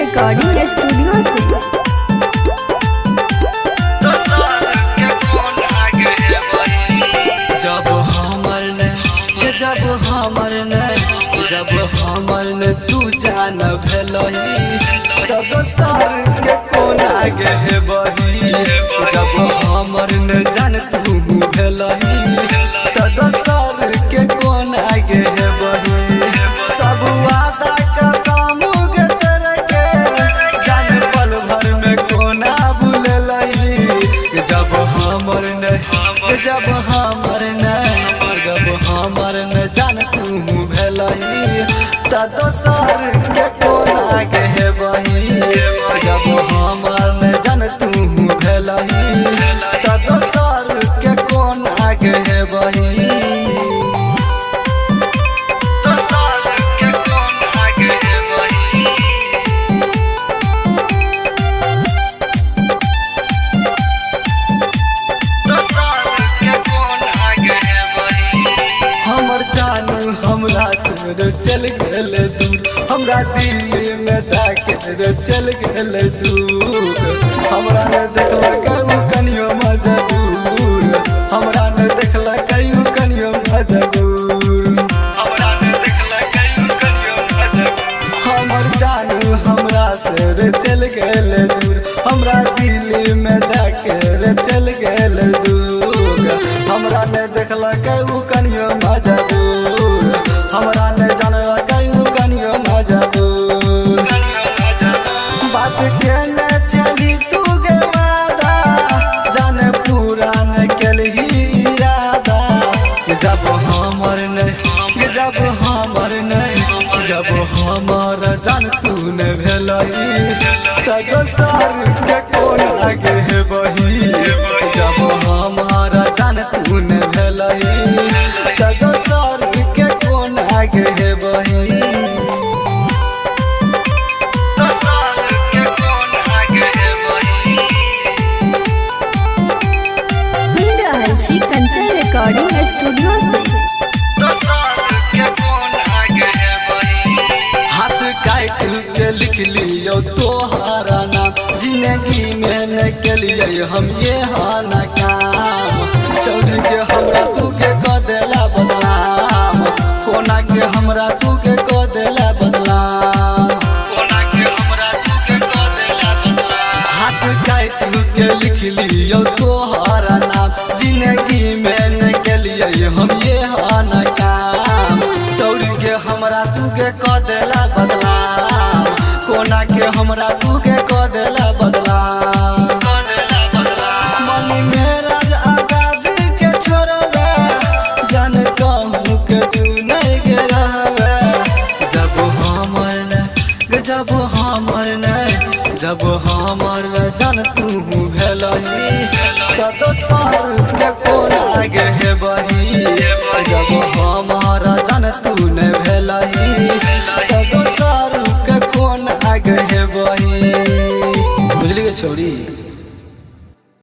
Recording studio से। जब हमर ने तू जान भेलही तब सर के कोन आगे है बही। जब हमर ने जान तू भेलही तब सर के कोन आगे है बही। सब वादा कसम तेरे के जान पल भर में कोना भूललही। जब हमर ने जान तू भेलही तब सर के कोन आगे है बही। जब हमर ने जान तू भेलही तब सर के कोन आगे है बही। हमरा से चल गेल दूर, हमरा दिल में दाके चल गेल दूर। हमरा ने देखला कहू कनियो मजबूर, हमरा ने देखला कहू कनियो मजबूर। हमर जानू हमरा से चल गेल दूर, हमरा दिल में दाके चल गेल दूर। हमरा ने देखला कहू कनियो मजबूर, हमरा ने जानला कहू कनियो मजबूर। बात के न चली तू गे वादा, जाने पूरा न केलही इरादा। जब हमर जान तू न भेलही तब सर के कोन आगे है बही। जब हमारा जान तू न भेलही तब सर के कोन आगे है बही। सुन रहल छी कंचन रिकॉर्डिंग स्टूडियो से। हाथ काट के लिख लियो तोहारा नाम, जिंदगी में न केलिए हम ये हाना काम। चौरी के हमरा तू के क देला बदनाम, कोना के हमरा तू के क देला बदनाम। हाथ काट के लिख लियो तोहारा नाम, जिंदगी में न केलिए हम ये हाना काम। चौरी के हमरा तू के क देला बदनाम, कोना के हमरा तू के क देला बदनाम। मन मेरा आगादी के छोड़बे, जान कहूँ के तू नहीं गे रहबे। जब हमर जान